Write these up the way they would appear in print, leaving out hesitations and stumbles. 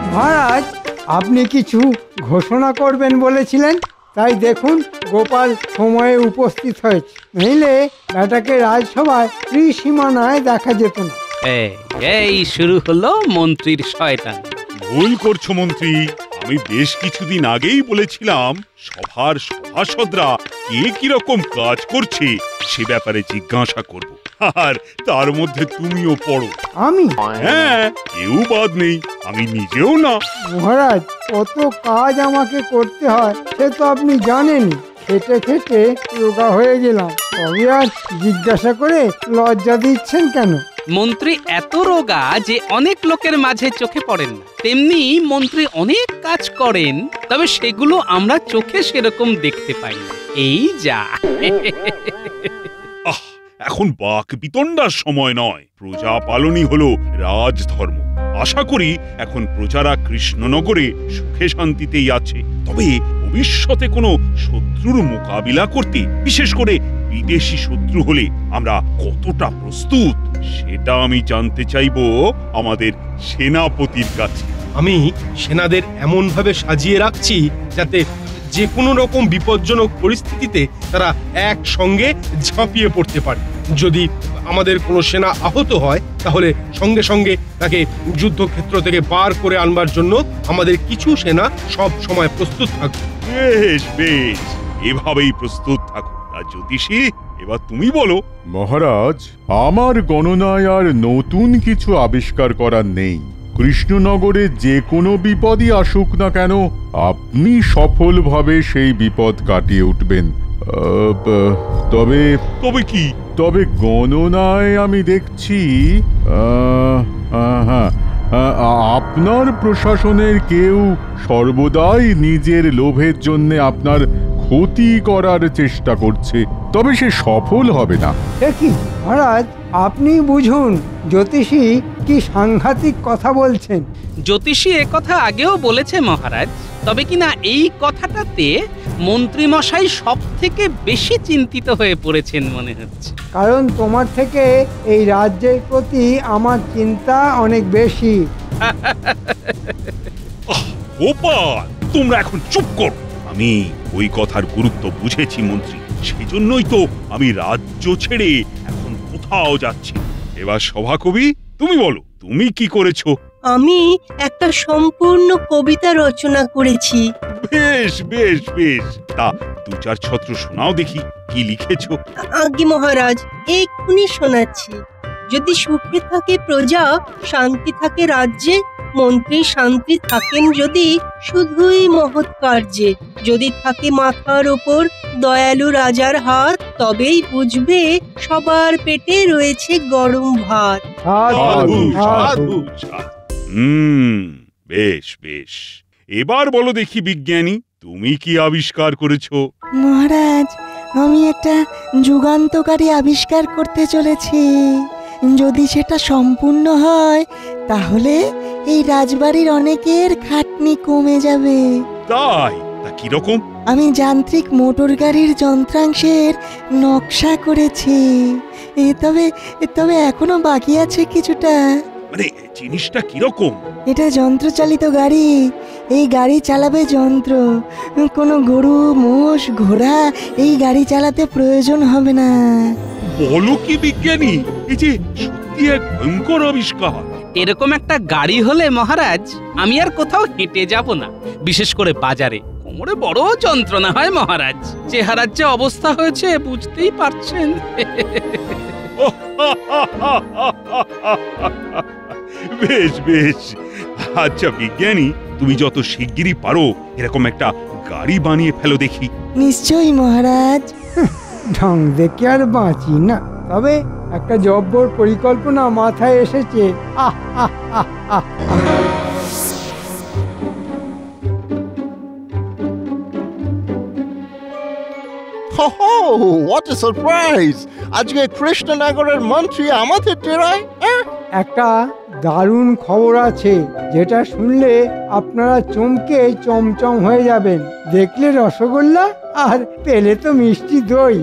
মহারাজ, আপনি কিছু ঘোষণা করবেন বলেছিলেন, তাই দেখুন গোপাল সময়ে উপস্থিত হয়েছে। নইলে বেটাকে রাজসভায় ত্রিসীমানায় দেখা যেত না। এই শুরু হলো মন্ত্রীর শয়তান। ভুল করছো মন্ত্রী। আমি বেশ কিছুদিন আগেই বলেছিলাম সভার সভাসদরা কে কিরকম কাজ করছে সে ব্যাপারে জিজ্ঞাসা করব, আর তার মধ্যে তুমিও পড়ো। আমি? হ্যাঁ, কেউ বাদ নেই, আমি নিজেও না। মহারাজ, কত কাজ আমাকে করতে হয় সে তো আপনি জানেনই। খেটে খেটে রোগা হয়ে গেলাম, তবে আর জিজ্ঞাসা করে লজ্জা দিচ্ছেন কেন? মন্ত্রী এত রোগা যে অনেক লোকের মাঝে চোখে পড়েন না। তেমনি মন্ত্রী অনেক কাজ করেন, তবে সেগুলো আমরা চোখে সেরকম দেখতে পাই না। এই যা। এখন বাক বিতণ্ডার সময় নয়। প্রজা পালনই হলো রাজধর্ম। আশা করি এখন প্রজারা কৃষ্ণনগরে সুখে শান্তিতেই আছে। তবে ভবিষ্যতে কোনো শত্রুর মোকাবিলা করতে, বিশেষ করে বিদেশি শত্রু হলে আমরা কতটা প্রস্তুত সেটা আমি জানতে চাইবো আমাদের সেনাপতির কাছে। আমি সেনাদের এমন ভাবে সাজিয়ে রাখছি যাতে যে কোনো রকম বিপজ্জনক পরিস্থিতিতে তারা একসঙ্গে ঝাঁপিয়ে পড়তে পারে। যদি আমাদের কোনো সেনা আহত হয় তাহলে সঙ্গে সঙ্গে তাকে যুদ্ধক্ষেত্র থেকে বার করে আনবার জন্য আমাদের কিছু সেনা সব সময় প্রস্তুত থাকবে। বেশ বেশ, এভাবেই প্রস্তুত থাকো। আর জ্যোতিষী, এবার তুমি বলো। মহারাজ, আমার গণনায় আর নতুন কিছু আবিষ্কার করার নেই। কৃষ্ণনগরে যে কোনো বিপদই আসুক না কেন, আপনি সফলভাবে সেই বিপদ কাটিয়ে উঠবেন। তবে তবে কি? তবে গণনায় আমি দেখছি আপনার প্রশাসনের কেউ সর্বদাই নিজের লোভের জন্য আপনার ক্ষতি করার চেষ্টা করছে, তবে সে সফল হবে না। দেখি মহারাজ, আপনি বুঝুন জ্যোতিষী কি সাংঘাতিক কথা বলছেন। জ্যোতিষী কথা আগেও বলেছে মহারাজ, তবে কিনা এই কথাটাতে মন্ত্রী মশাই সব থেকে বেশি চিন্তিত হয়ে পড়েছেন মনে হচ্ছে। কারণ তোমার থেকে এই রাজ্যের প্রতি আমার চিন্তা অনেক বেশি। গোপাল, তোমরা এখন চুপ করো। আমি ওই কথার গুরুত্ব বুঝেছি মন্ত্রী, সেজন্যই তো আমি রাজ্য ছেড়ে এখন কোথাও যাচ্ছি। এবার সভাকবি, তুমি বলো, তুমি কি করেছো? আমি একটা সম্পূর্ণ কবিতা রচনা করেছি। বেশ বেশ বেশ, তা দু চার ছত্র শোনাও দেখি, কি লিখেছো? আজ্ঞে মহারাজ, এক্ষুনি শোনাচ্ছি। যদি সুখে থাকে প্রজা, শান্তি থাকে রাজ্যে, মন্ত্রী শান্তি থাকেন যদি শুধুই মহৎ কার্যে। যদি থাকে মাথার ওপর দয়ালু রাজার হাত, তবেই বুঝবে সবার পেটে রয়েছে গরম ভাত। সাধু সাধু। বেশ বেশ, এবার বলো দেখি বিজ্ঞানী, তুমি কি আবিষ্কার করেছো? মহারাজ, আমি একটা যুগান্তকারী আবিষ্কার করতে চলেছি। যদি সেটা সম্পূর্ণ হয় তাহলে এই রাজবাড়ির অনেকের খাটনি কমে যাবে। তাই? তা কিরকম? আমি যান্ত্রিক মোটর গাড়ির যন্ত্রাংশের নকশা করেছি। তবে এখনো বাকি আছে কিছুটা। মানে জিনিসটা কিরকম? এটা যন্ত্রচালিত গাড়ি। এই গাড়ি চালাবে যন্ত্র। কোনো গরু, মোষ, ঘোড়া এই গাড়ি চালাতে প্রয়োজন হবে না। বলো কি বিজ্ঞানী, এই যে সত্যি এক ভয়ঙ্কর আবিষ্কার। এরকম একটা গাড়ি হলে মহারাজ আমি আর কোথাও হেঁটে যাব না, বিশেষ করে বাজারে। কোমরে বড় যন্ত্রণা হয় মহারাজ। চেহারার যে অবস্থা হয়েছে বুঝতেই পারছেন। বেশ বেশ, আচ্ছা বিজ্ঞানী, তুমি যত শিগগিরই পারো এরকম একটা গাড়ি বানিয়ে ফেলো দেখি। নিশ্চয়ই মহারাজ। ঢং দেখে আর বাঁচি না, তবে একটা জব্বর পরিকল্পনা মাথায় এসেছে। What a surprise! আজকে কৃষ্ণনগরের মন্ত্রী আমাদের ডেরায়। একটা দারুণ খবর আছে, যেটা শুনলে আপনারা চমকে চমচম হয়ে যাবেন। দেখলে রসগোল্লা, আর পেলে তো মিষ্টি দই।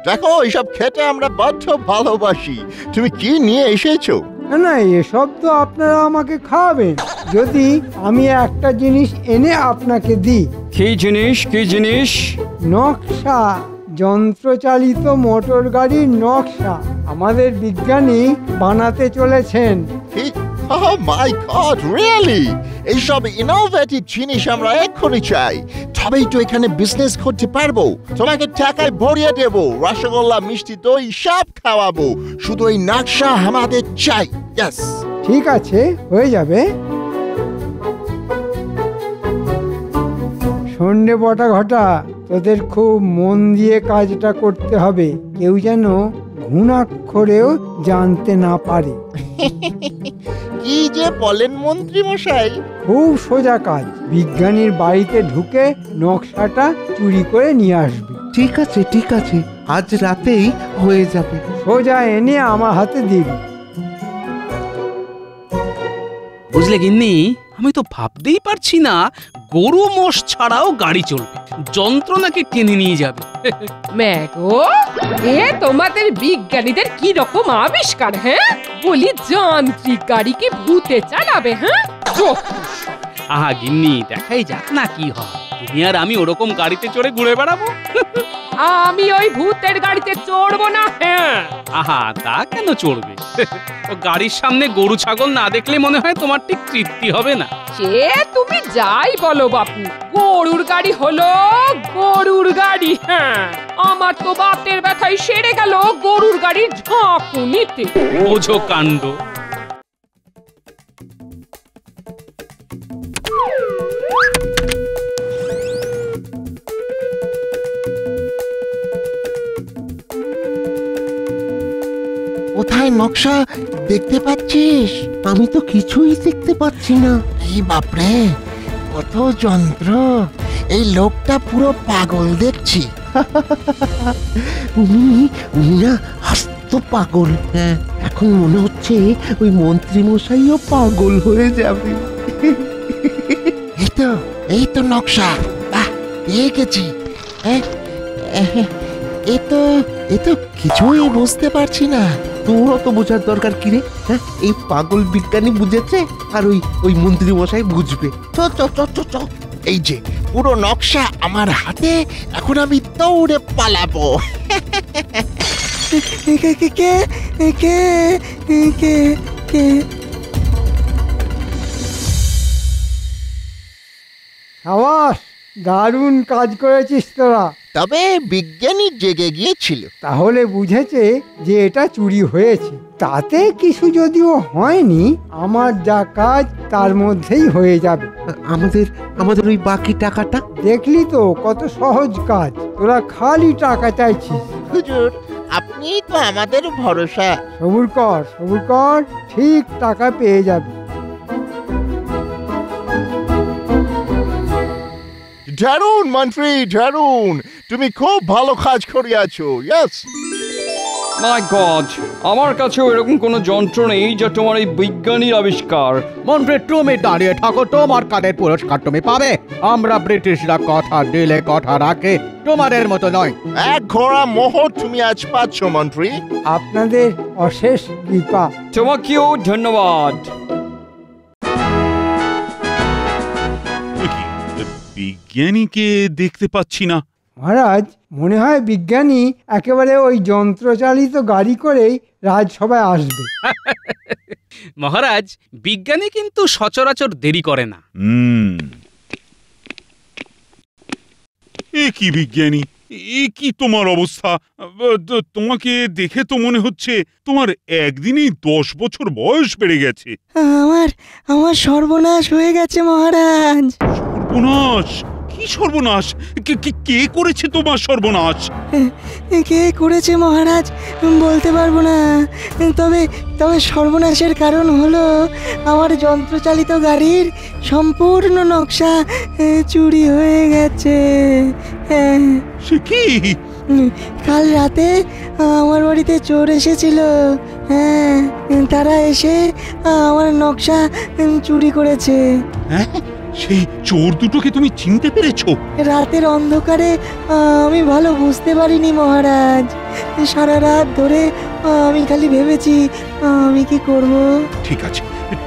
দেখো, এইসব খেতে আমরা বড্ড ভালোবাসি। তুমি কি নিয়ে এসেছো? না না, এসব তো আপনারা আমাকে খাওয়াবেন যদি আমি একটা জিনিস এনে আপনাকে দিই। কি জিনিস কি জিনিস? নকশা, যন্ত্রচালিত মোটর গাড়ির নকশা আমাদের বিজ্ঞানী বানাতে চলেছেন। Oh my God, really? এইসব ইনোভেটিভ জিনিস আমরা এক্ষুনি চাই, তবেই তো এখানে বিজনেস করতে পারবো। তোমাকে টাকায় ভরিয়ে দেবো, রসগোল্লা, মিষ্টি দই সব খাওয়াবো, শুধু এই নকশা আমাদের চাই। Yes. ঠিক আছে, হয়ে যাবে। সন্ধ্যে বটা ঘটা, তোদের খুব মন দিয়ে কাজটা করতে হবে, কেউ যেন ঘুণাক্ষরেও জানতে না পারে। কি যে বলেন মন্ত্রী মশাই? খুব সোজা কাজ, বিজ্ঞানীর বাড়িতে ঢুকে নকশাটা চুরি করে নিয়ে আসবে। ঠিক আছে ঠিক আছে, আজ রাতেই হয়ে যাবে। সোজা এনে আমার হাতে দিবি। বুঝলে গিন্নি, আমি তো ভাবতেই পারছি না গরু মোষ ছাড়াও গাড়ি চলবে, যন্ত্র নাকি টেনে নিয়ে যাবে। ম্যাগো, এ তোমাদের বিজ্ঞানীদের কি রকম আবিষ্কার? হ্যাঁ, বলি যান্ত্রিক গাড়ি কি ভূতে চালাবে? হ্যাঁ, আহা গিন্নি, দেখাই যাক না কি হয়। তুমি আর আমি ওরকম গাড়িতে চড়ে ঘুরে বেড়াবো। আমি ওই ভূতের গাড়িতে চড়বো না। হ্যাঁ, আহা, তা কেন চড়বে? ও গাড়ির সামনে গরু ছাগল না দেখলে মনে হয় তোমার ঠিক তৃপ্তি হবে না। সে তুমি যাই বলো বাপু, গরুর গাড়ি হলো গরুর গাড়ি। হ্যাঁ, আমার তো বাতের ব্যথায় সেরে গেল গরুর গাড়ির ঝাঁকুনিতে। বোঝো কাণ্ড। কোথায় নকশা দেখতে পাচ্ছিস? আমি তো কিছুই দেখতে পাচ্ছি না। এই বাপরে, কত যন্ত্র! এই লোকটা পুরো পাগল দেখছি। উনি না হাস্ত পাগল। হ্যাঁ, এখন মনে হচ্ছে ওই মন্ত্রী মশাইও পাগল হয়ে যাবে। এই তো নকশা, বাহ, পেয়ে গেছি। এ তো কিছুই বুঝতে পারছি না। তোর অত বোঝার দরকার কি রে? হ্যাঁ, এই পাগল বিজ্ঞানী বুঝেছে আর ওই মন্ত্রী মশাই বুঝবে। চ চ চ চ চ। এই যে পুরো নকশা আমার হাতে, এখন আমি দৌড়ে পালাবো। কে কে কে কে কে কে? সাবাস, দারুণ কাজ করেছিস তোরা। তবে বিজ্ঞানী জেগে গিয়েছিল। তাহলে বুঝেছে যে এটা চুরি হয়েছে। তাতে কিছু যদিও হয়নি, আমার যা কাজ তার মধ্যেই হয়ে যাবে। আমাদের ওই বাকি টাকাটা? দেখলি তো কত সহজ কাজ, তোরা খালি টাকা চাইছিস। হুজুর, আপনি তো আমাদের ভরসা। সবুর কর, ঠিক টাকা পেয়ে যাবি। দারুণ মন্ত্রী, দারুণ! তুমি খুব ভালো কাজ করিয়াছো। ইয়েস। মাই গড, আমার কাছেও এরকম কোনো যন্ত্র নেই যা তোমার এই বিজ্ঞানীর আবিষ্কার। মন্ত্রী, তুমি দাঁড়িয়ে থাকো, তোমার কাদের পুরস্কার তুমি পাবে। আমরা ব্রিটিশরা কথা দিলে কথা রাখে, তোমাদের মতো নয়। এক ঘোড়া মোহর তুমি আজ পাচ্ছ মন্ত্রী। আপনাদের অশেষ কৃপা। তোমাকেও ধন্যবাদ। বিজ্ঞানীকে দেখতে পাচ্ছি না। মহারাজ, মনে হয় বিজ্ঞানী একেবারে ওই যন্ত্রচালিত গাড়ি করেই রাজসভায় আসবে। মহারাজ, বিজ্ঞানী কিন্তু সচরাচর দেরি করে না। এ কি বিজ্ঞানী, এ কি তোমার অবস্থা? তোমাকে দেখে তো মনে হচ্ছে তোমার একদিনেই 10 বছর বয়স বেড়ে গেছে। আমার সর্বনাশ হয়ে গেছে মহারাজ। সর্বনাশ? কি সর্বনাশ? কে করেছে তোমার সর্বনাশ? কে করেছে মহারাজ বলতে পারবো না, তবে সর্বনাশের কারণ হলো আমার যন্ত্রচালিত গাড়ির সম্পূর্ণ নকশা চুরি হয়ে গেছে। সে কি? কাল রাতে আমার বাড়িতে চোর এসেছিল। হ্যাঁ, তারা এসে আমার নকশা চুরি করেছে। হ্যাঁ, সেই চোর দুটোকে তুমি চিনতে পেরেছো? রাতের অন্ধকারে আমি ভালো বুঝতে পারিনি মহারাজ। সারা রাত ধরে আমি খালি ভেবেছি আমি কি করব।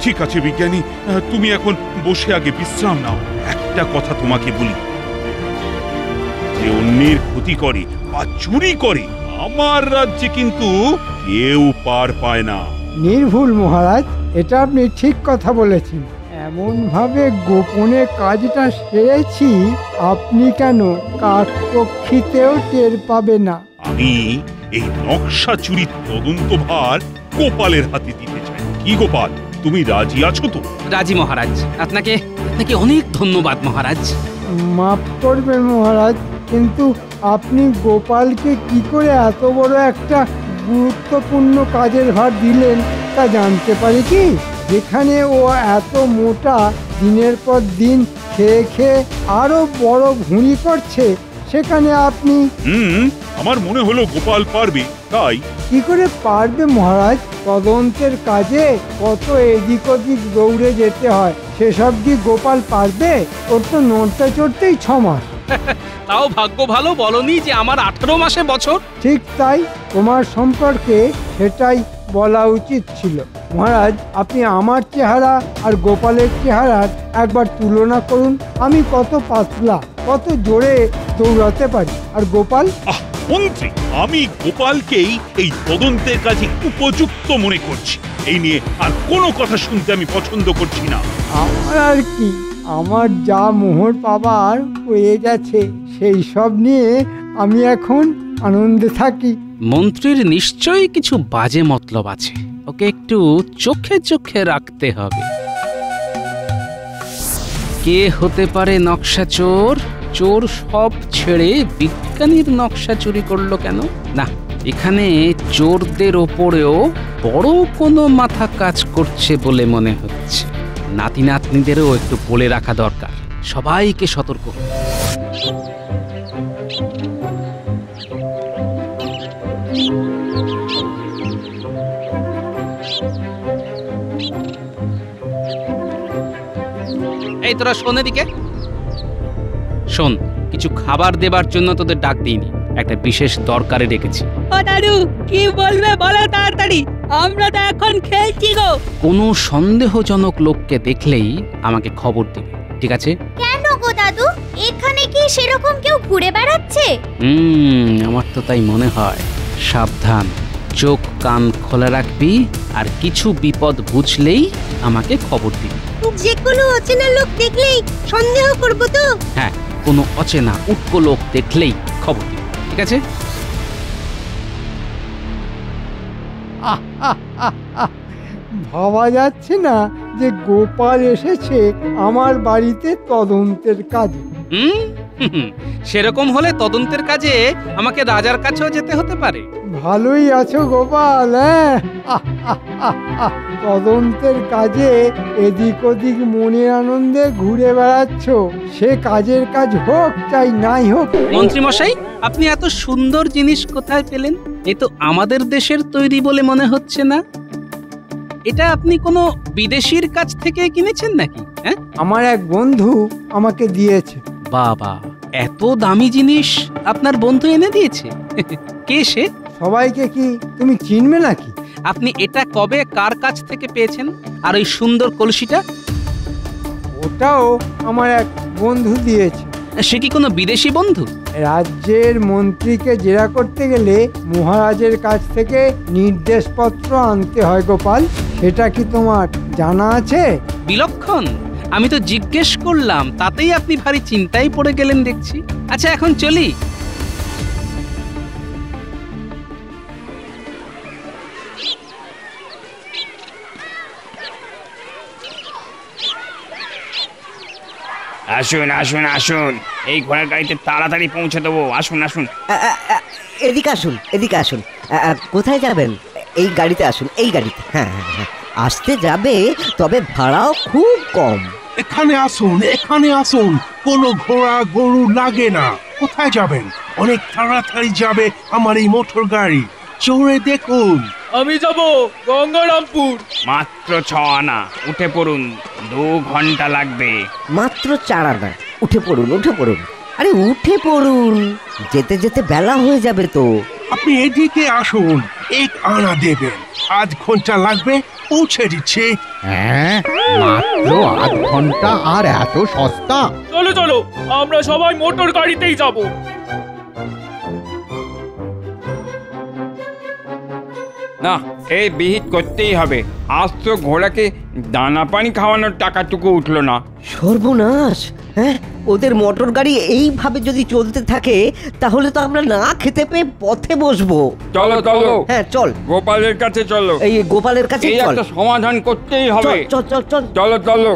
ঠিক আছে বিজ্ঞানী, তুমি এখন বসে আগে বিশ্রাম নাও। একটা কথা তোমাকে বলি, যে অন্যের ক্ষতি করে বা চুরি করে আমার রাজ্যে কিন্তু কেউ পার পায় না। নির্ভুল মহারাজ, এটা আপনি ঠিক কথা বলেছেন। এমন ভাবে গোপনে কাজটা সেরেছি আপনি কেন কাঠপক্ষিতেও টের পাবে না। আমি এই নকশা চুরির তদন্তভার গোপালের হাতে দিতে চাই। কি গোপাল, তুমি রাজি আছো তো? রাজি মহারাজ। আপনাকে অনেক ধন্যবাদ মহারাজ। মাফ করবেন মহারাজ, কিন্তু আপনি গোপালকে কি করে এত বড় একটা গুরুত্বপূর্ণ কাজের ভার দিলেন তা জানতে পারি কি? যেখানে ও এত মোটা, দিনের পর দিন খেয়ে খেয়ে আরো বড় ভুঁড়ি করছে, সেখানে আপনি আমার মনে হলো গোপাল পারবে, তাই। কি করে পারবে মহারাজ? তদন্তের কাজে কত এদিক ওদিক দৌড়ে যেতে হয়, সেসব কি গোপাল পারবে? ওর তো নড়তে চড়তেই 6 মাস। তাও ভাগ্য ভালো বলনি যে আমার 18 মাসে বছর। ঠিক তাই, তোমার সম্পর্কে সেটাই বলা উচিত ছিল। মহারাজ, আপনি আমার চেহারা আর গোপালের চেহারার একবার তুলনা করুন। আমি কত পাতলা, কত জোরে দৌড়াতে পারি, আর গোপাল। মন্ত্রী, আমি গোপালকেই এই তদন্তের কাজে উপযুক্ত মনে করছি। এই নিয়ে আর কোনো কথা শুনতে আমি পছন্দ করছি না। আমার আর কি, আমার যা মোহর পাবার হয়ে গেছে, সেই সব নিয়ে আমি এখন আনন্দে থাকি। মন্ত্রীর নিশ্চয়ই কিছু বাজে মতলব আছে, ওকে একটু চোখে চোখে রাখতে হবে। কে হতে পারে নকশা চোর? চোর সব ছেড়ে বিজ্ঞানীর নকশা চুরি করলো কেন? না, এখানে চোরদের ওপরেও বড় কোনো মাথা কাজ করছে বলে মনে হচ্ছে। নাতি নাতনিদেরও একটু বলে রাখা দরকার, সবাইকে সতর্ক। এই তোরা শোন, এদিকে শোন। কিছু খাবার দেবার জন্য তোদের ডাক দিইনি, একটা বিশেষ দরকারে ডেকেছি। ও দাদু, কি বলবে বলো তাড়াতাড়ি, আমরা তো এখন খেলছি গো। কোনো সন্দেহজনক লোককে দেখলেই আমাকে খবর দিবে, ঠিক আছে? কেন গো দাদু, এখানে কি সেরকম কেউ ঘুরে বেড়াচ্ছে? আমার তো তাই মনে হয়। সাবধান, চোখ কান খোলা রাখবি, আর কিছু বিপদ বুঝলেই আমাকে খবর দিবি। যে কোনো অচেনা লোক দেখলেই সন্দেহ করব তো? হ্যাঁ, কোনো অচেনা উটকো লোক দেখলেই খবর দিবি, ঠিক আছে? ভাবা যাচ্ছে না যে গোপাল এসেছে আমার বাড়িতে তদন্তের কাজে। সেরকম হলে তদন্তের কাজে আমাকে রাজার কাছেও যেতে হতে পারে। ভালোই আছো গোপাল, হ্যাঁ? তদন্তের কাজে এদিক ওদিক মনের আনন্দে ঘুরে বেড়াচ্ছ। সে কাজের কাজ হোক চাই নাই হোক। মন্ত্রী মশাই, আপনি এত সুন্দর জিনিস কোথায় পেলেন? এ তো আমাদের দেশের তৈরি বলে মনে হচ্ছে না। এটা আপনি কোনো বিদেশির কাছ থেকে কিনেছেন নাকি? হ্যাঁ, আমার এক বন্ধু আমাকে দিয়েছে। বাবা, এত দামি জিনিস আপনার বন্ধু এনে দিয়েছে? কে সে? সবাইকে কি তুমি চিনবে নাকি? আপনি এটা কবে কার কাছ থেকে পেয়েছেন? আর ওই সুন্দর কলসিটা? ওটাও আমার এক বন্ধু দিয়েছে। সে কি কোনো বিদেশি বন্ধু? রাজ্যের মন্ত্রীকে জেরা করতে গেলে মহারাজের কাছ থেকে নির্দেশপত্র আনতে হয় গোপাল। সেটা কি তোমার জানা আছে? বিলক্ষণ, আমি তো জিজ্ঞেস করলাম, তাতেই আপনি ভারী চিন্তায় পড়ে গেলেন দেখছি। আচ্ছা, এখন চলি। আসুন আসুন আসুন, এই ঘোড়ার গাড়িতে তাড়াতাড়ি পৌঁছে দেবো। আসুন আসুন। এদিকে আসুন, এদিকে আসুন। কোথায় যাবেন? এই গাড়িতে আসুন, এই গাড়িতে। হ্যাঁ হ্যাঁ হ্যাঁ, আসতে যাবে, তবে ভাড়াও খুব কম। এখানে আসুন, এখানে আসুন, কোনো ঘোড়া গরু লাগে না। কোথায় যাবেন? অনেক তাড়াতাড়ি যাবে আমার এই মোটর গাড়ি। চড়ে দেখুন। আমি যাব গঙ্গারামপুর। মাত্র 6 আনা, উঠে পড়ুন, 2 ঘন্টা লাগবে। মাত্র 4 আনা, উঠে পড়ুন উঠে পড়ুন। আরে উঠে পড়ুন, যেতে যেতে বেলা হয়ে যাবে তো। আপনি এদিকে আসুন, 1 আনা দেবেন, 8 ঘন্টা লাগবে, পৌঁছে দিচ্ছে। হ্যাঁ, মাত্র 8 ঘন্টা আর এত সস্তা? চলো চলো, আমরা সবাই মোটর গাড়িতেই যাব। না, এই বিহিত করতেই হবে। আজ তো ঘোড়াকে দানা পানি খাওয়ানোর টাকাটুকু উঠলো না। সর্বনাশ! হ্যাঁ, ওদের মোটর গাড়ি এইভাবে যদি চলতে থাকে তাহলে তো আমরা না খেতে পেয়ে পথে বসবো। চলো চলো। হ্যাঁ চল, গোপালের কাছে চলো। এই গোপালের কাছে এই চল। একটা সমাধান করতেই হবে। চল চল চল চলো চলো।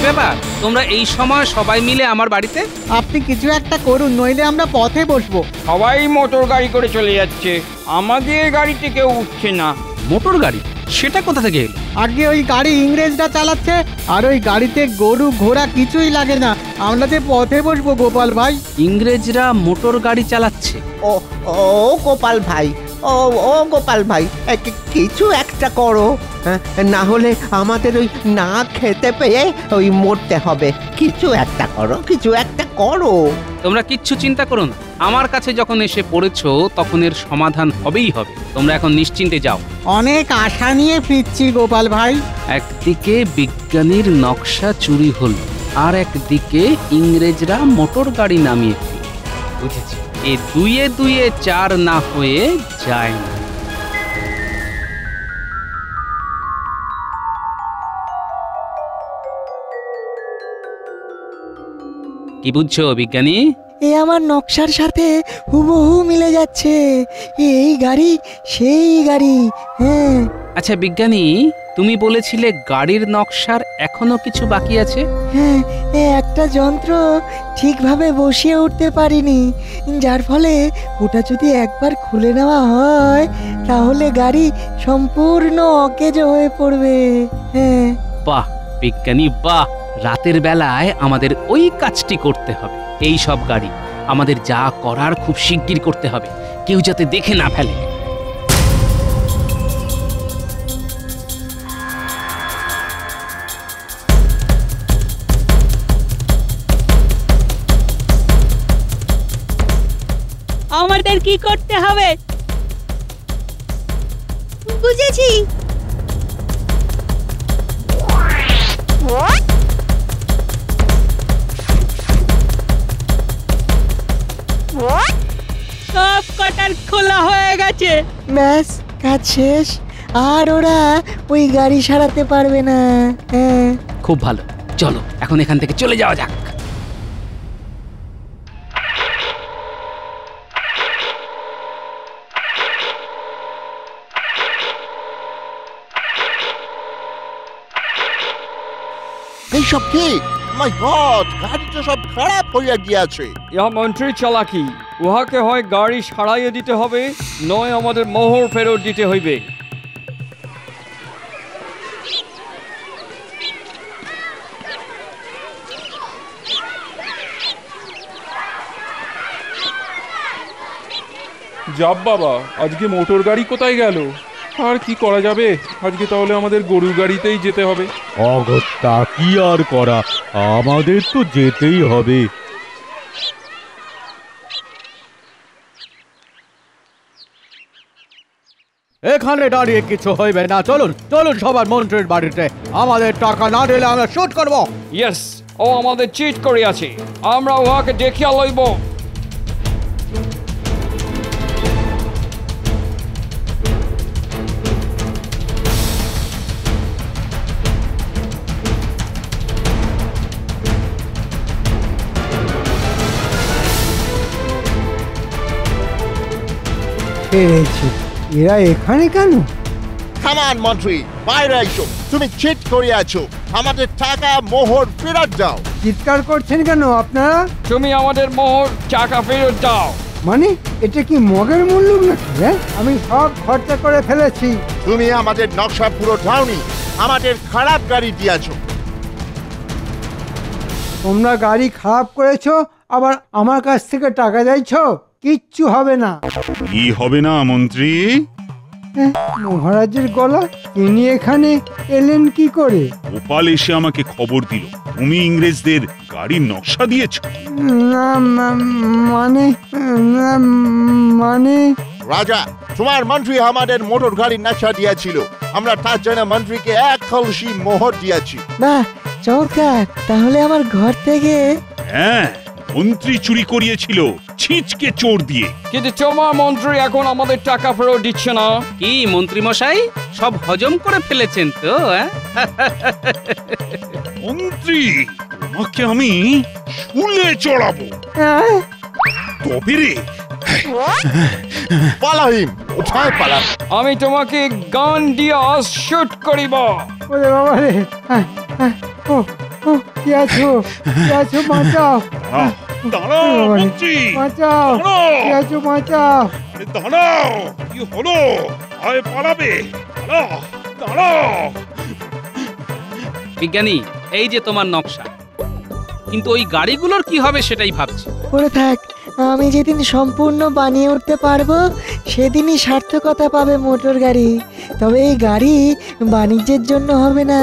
ব্যাপার, তোমরা এই সময় সবাই মিলে আমার বাড়িতে? আপনি কিছু একটা করুন, নইলে আমরা পথে বসবো। সবাই মোটর গাড়ি করে চলে যাচ্ছে, আমাদের গাড়িতে কেউ উঠছে না। মোটর গাড়ি? সেটা কোথা থেকে এলো? আগে ওই গাড়ি ইংরেজরা চালাচ্ছে, আর ওই গাড়িতে গরু ঘোড়া কিছুই লাগে না। আমরা যে পথে বসবো গোপাল ভাই। ইংরেজরা মোটর গাড়ি চালাচ্ছে? ও ও গোপাল ভাই, ও ও গোপাল ভাই, কিছু একটা করো, না হলে আমাদের ওই না খেতে পেয়ে ওই মরতে হবে। কিছু একটা করো, কিছু একটা করো। তোমরা কিচ্ছু চিন্তা করো না, আমার কাছে যখন এসে পড়েছো তখন এর সমাধান হবেই হবে। তোমরা এখন নিশ্চিন্তে যাও। অনেক আশা নিয়ে ফিরছি গোপাল ভাই। একদিকে বিজ্ঞানীর নকশা চুরি হলো, আর একদিকে ইংরেজরা মোটর গাড়ি নামিয়ে দিল। বুঝেছি, এ দুয়ে দুয়ে 4 না হয়ে যায় না। কি বুঝছো বিজ্ঞানী? এ আমার নকশার সাথে হুবহু মিলে যাচ্ছে। এই গাড়ি সেই গাড়ি। হ্যাঁ। আচ্ছা বিজ্ঞানী, তুমি বলেছিলে গাড়ির নকশার এখনো কিছু বাকি আছে? হ্যাঁ, একটা যন্ত্র ঠিকভাবে বসিয়ে উঠতে পারিনি, যার ফলে ওটা যদি একবার খুলে নেওয়া হয় তাহলে গাড়ি সম্পূর্ণ অকেজো হয়ে পড়বে। হ্যাঁ। বাহ বিজ্ঞানী বাহ! রাতের বেলায় আমাদের ওই কাজটি করতে হবে। এই সব গাড়ি আমাদের যা করার খুব শিগগির করতে হবে, কেউ যাতে দেখে না ফেলে। আমাদের কি করতে হবে? বুঝেছি। সব কটার খোলা হয়ে গেছে। ব্যাস, কাজ শেষ। আর ওরা ওই গাড়ি সারাতে পারবে না। হ্যাঁ। খুব ভালো, চলো এখন এখান থেকে চলে যাওয়া যাক। এইসব কি? মাই গড, গাড়িটা সব খারাপ হইয়া গিয়াছে। ইহা মন্ত্রীর চালাকি। উহাকে হয় গাড়ি সারাইয়ে দিতে হবে, নয় আমাদের মোহর ফেরত দিতে হইবে। যাব বাবা, আজকে মোটর গাড়ি কোথায় গেল? আর কি করা যাবে, আজকে তাহলে আমাদের গরুর গাড়িতেই যেতে হবে। অগত্যা কি আর করা, আমাদের তো যেতেই হবে। এখানে দাঁড়িয়ে কিছু হইবে না, চলুন চলুন সবার মন্ত্রীর বাড়িতে। আমাদের টাকা না দিলে আমরা শুট করব। ইয়েস, ও আমাদের চিট করিয়াছে, আমরা উহাকে দেখিয়া লইব। পেরেছি। এরা এখানে কেন? কামান মন্ত্রী, বাইরে আইসো। তুমি চিট করিয়াছো, আমাদের টাকা মোহর ফেরত দাও। চিৎকার করছেন কেন আপনারা? তুমি আমাদের মোহর টাকা ফেরত দাও। মানে এটা কি মগের মূল্য নাকি? আমি সব খরচা করে ফেলেছি। তুমি আমাদের নকশা পুরো দাওনি, আমাদের খারাপ গাড়ি দিয়েছো। তোমরা গাড়ি খারাপ করেছো, আবার আমার কাছ থেকে টাকা চাইছো? কিচ্ছু হবে না। কি হবে না মন্ত্রী? মহারাজের গলা, তিনি এখানে এলেন কি করে? গোপাল এসে আমাকে খবর দিল তুমি ইংরেজদের গাড়ির নকশা দিয়েছো। না মানে রাজা, তোমার মন্ত্রী আমাদের মোটর গাড়ির নকশা দিয়েছিল, আমরা তার জন্য মন্ত্রীকে 1 কলসি মোহর দিয়েছি। বাহ, চমৎকার। তাহলে আমার ঘর থেকে হ্যাঁ, মন্ত্রী চুরি করিয়েছিল ছিচকে চোর দিয়ে। কিন্তু তোমার মন্ত্রী এখন আমাদের টাকা ফেরত দিচ্ছে না। কি মন্ত্রী মশাই, সব হজম করে ফেলেছেন তো? মন্ত্রী, তোমাকে আমি শুলে চড়াবো। তবে রে পালাহিম, কোথায় পালা? আমি তোমাকে গান দিয়ে শুট করিব। ওরে বাবা রে, কি আছো? কি আছো? বাঁচাও, দাঁড়াও মন্ত্রী, বাঁচাও, কি আছো? বাঁচাও। দাঁড়াও, কি হলো? আয় পালাবে, দাঁড়াও। বিজ্ঞানী, এই যে তোমার নকশা, কিন্তু ওই গাড়িগুলোর কি হবে সেটাই ভাবছি। পড়ে থাক, আমি যেদিন সম্পূর্ণ বানিয়ে উঠতে পারবো সেদিনই সার্থকতা পাবে মোটর গাড়ি। তবে এই গাড়ি বাণিজ্যের জন্য হবে না।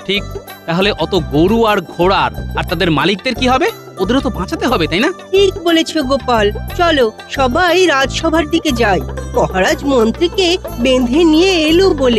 ঠিক, তাহলে অত গরু আর ঘোড়ার আর তাদের মালিকদের কি হবে? ওদেরও তো বাঁচাতে হবে, তাই না? ঠিক বলেছো গোপাল, চলো সবাই রাজসভার দিকে যাই। মহারাজ মন্ত্রীকে বেঁধে নিয়ে এলো বলে